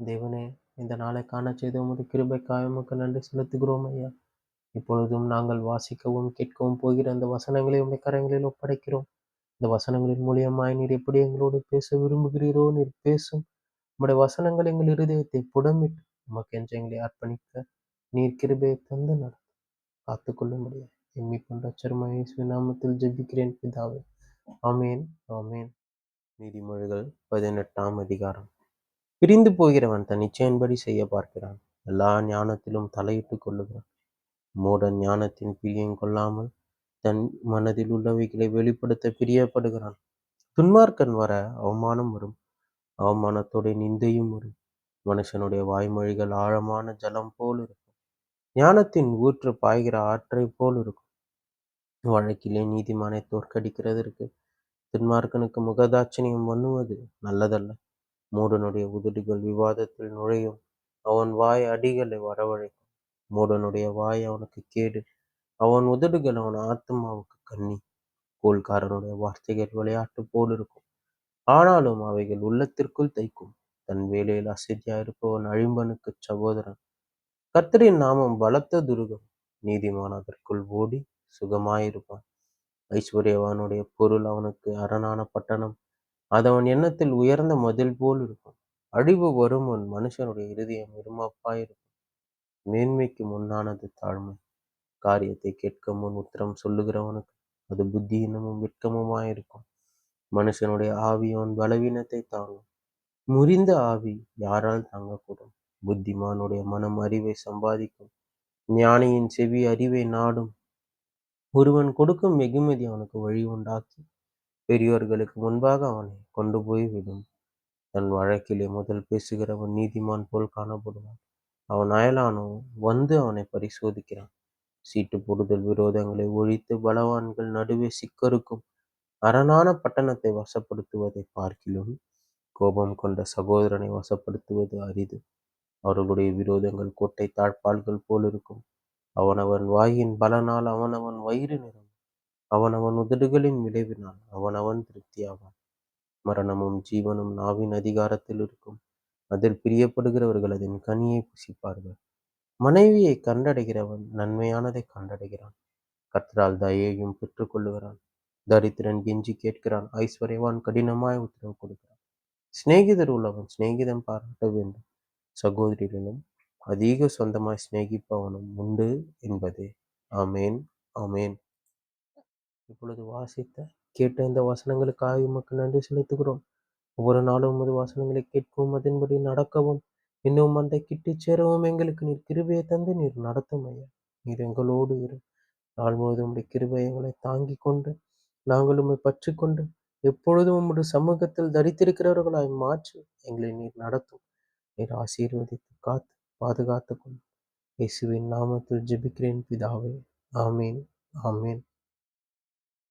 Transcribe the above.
தேவனே, இந்த நாளை காணச் செய்த உமது கிருபைக்காக உமக்கு நன்றி செலுத்துகிறோம் ஐயா. இப்பொழுதும் நாங்கள் வாசிக்கவும் கேட்கவும் போகிற அந்த வசனங்களை உம்முடைய கரங்களில் ஒப்படைக்கிறோம். இந்த வசனங்களின் மூலியமாய் நீர் எப்படி எங்களோடு பேச விரும்புகிறீரோ நீர் பேசும். உம்முடைய வசனங்கள் எங்கள் இருதயத்தை புடமிட்டு உமக்கென்று எங்களை அர்ப்பணிக்க நீர் கிருபையை தந்து காத்துக்கொள்ளும்படியா எண்ணிக்கொண்ட ரட்சகருமாகிய இயேசுவின் நாமத்தில் ஜெபிக்கிறேன் பிதாவே. ஆமென், ஆமென். நீதிமொழிகள் 18ஆம் அதிகாரம். பிரிந்து போகிறவன் தன் இச்சையின்படி செய்ய பார்க்கிறான். எல்லா ஞானத்திலும் தலையிட்டுக் கொள்ளுகிறான். மூடன் ஞானத்தின் பிரியம் கொள்ளாமல் தன் மனதில் உள்ளவைகளை வெளிப்படுத்த பிரியப்படுகிறான். துன்மார்க்கன் வர அவமானம் வரும், அவமானத்தோட நிந்தையும் வரும். மனுஷனுடைய வாய்மொழிகள் ஆழமான ஜலம் போல் இருக்கும். ஞானத்தின் ஊற்று பாய்கிற ஆற்றை போல் இருக்கும். வழக்கிலே நீதிமானை தோற்கடிக்கிறதற்கு துன்மார்க்கனுக்கு முகதாட்சணியம் பண்ணுவது நல்லதல்ல. மூடனுடைய உதடுகள் விவாதத்தில் நுழையும், அவன் வாய் அடிகளை வரவழைக்கும். மூடனுடைய வாய் அவனுக்கு கேடு, அவன் உதடுகள் அவன் ஆத்துமாவுக்கு கண்ணி. கோல்காரனுடைய வார்த்தைகள் விளையாட்டு போல் இருக்கும், ஆனாலும் அவைகள் உள்ளத்திற்குள் தைக்கும். தன் வேலையில் அசதியாயிருப்பவன் அழிம்பனுக்கு சகோதரன். கர்த்தரின் நாமம் பலத்த துருகம், நீதிமான் அதற்குள் ஓடி சுகமாயிருப்பான். ஐஸ்வர்யவானுடைய பொருள் அவனுக்கு அரணான பட்டணம், அது அவன் எண்ணத்தில் உயர்ந்த மதில் போல் இருக்கும். அழிவு வரும் முன் மனுஷனுடைய இருதயம் இருமாப்பாயிருக்கும். மேன்மைக்கு முன்னானது தாழ்மை. காரியத்தை கேட்க முன் உத்தரம் சொல்லுகிறவனுக்கு அது புத்தியினமும் வெட்கமுமாயிருக்கும். மனுஷனுடைய ஆவி அவன் பலவீனத்தை தாங்கும், முறிந்த ஆவி யாரால் தாங்கக்கூடும்? புத்திமானுடைய மனம் அறிவை சம்பாதிக்கும், ஞானியின் செவி அறிவை நாடும். ஒருவன் கொடுக்கும் வெகுமதி அவனுக்கு வழி உண்டாக்கி பெரியோர்களுக்கு முன்பாக அவனை கொண்டு போய் விடும். தன் வழக்கிலே முதல் பேசுகிறவன் நீதிமான் போல் காணப்படுவான். அவன் அயலானோ வந்து அவனை பரிசோதிக்கிறான். சீட்டு போடுதல் விரோதங்களை ஒழித்து பலவான்கள் நடுவே சிக்கருக்கும். அரணான பட்டணத்தை வசப்படுத்துவதை பார்க்கிலும் கோபம் கொண்ட சகோதரனை வசப்படுத்துவது அரிது. அவர்களுடைய விரோதங்கள் கோட்டை தாழ்பால்கள் போல் இருக்கும். அவனவன் வாயின் பலனால் அவனவன் வயிறு நிறம், அவனவன் உதடுகளின் விளைவினால் அவனவன் திருப்தியாவான். மரணமும் ஜீவனும் நாவின் அதிகாரத்தில் இருக்கும், அதில் பிரியப்படுகிறவர்கள் அதன் கனியை புசிப்பார்கள். மனைவியை கண்டடைகிறவன் நன்மையானதை கண்டடைகிறான், கர்த்தரால் தயையும் பெற்றுக்கொள்ளுகிறான். தரித்திரன் கெஞ்சி கேட்கிறான், ஐஸ்வர்யவான் கடினமாய் உத்தரவு கொடுக்கிறான். சிநேகிதர் உள்ளவன் சிநேகிதம் பாராட்ட வேண்டும், சகோதரிகளும் அதிக சொந்தமாய் சிநேகிப்பவனும் உண்டு என்பதே. ஆமேன், ஆமேன். இப்பொழுது வாசித்த கேட்ட இந்த வசனங்களுக்காக உமக்கு நன்றி செலுத்துகிறோம். ஒவ்வொரு நாளும் உமது வசனங்களை கேட்கவும் அதன்படி நடக்கவும் இன்னும் அந்த கிட்டி சேரவும் எங்களுக்கு நீர் கிருபையை தந்து நீர் நடத்தும் ஐயா. நீர் எங்களோடு இரு. நாள் முழுவதும் உடைய கிருபை எங்களை தாங்கி கொண்டு நாங்கள் உம்மை பற்றி கொண்டு எப்பொழுதும் உம்முடைய சமூகத்தில் தரித்திருக்கிறவர்களாய் மாற்றி எங்களை நீர் நடத்தும். நீர் ஆசீர்வதித்து காத்து பாதுகாத்து கொண்டு இயேசுவின் நாமத்தில் ஜெபிக்கிறேன் பிதாவே. ஆமீன், ஆமீன்.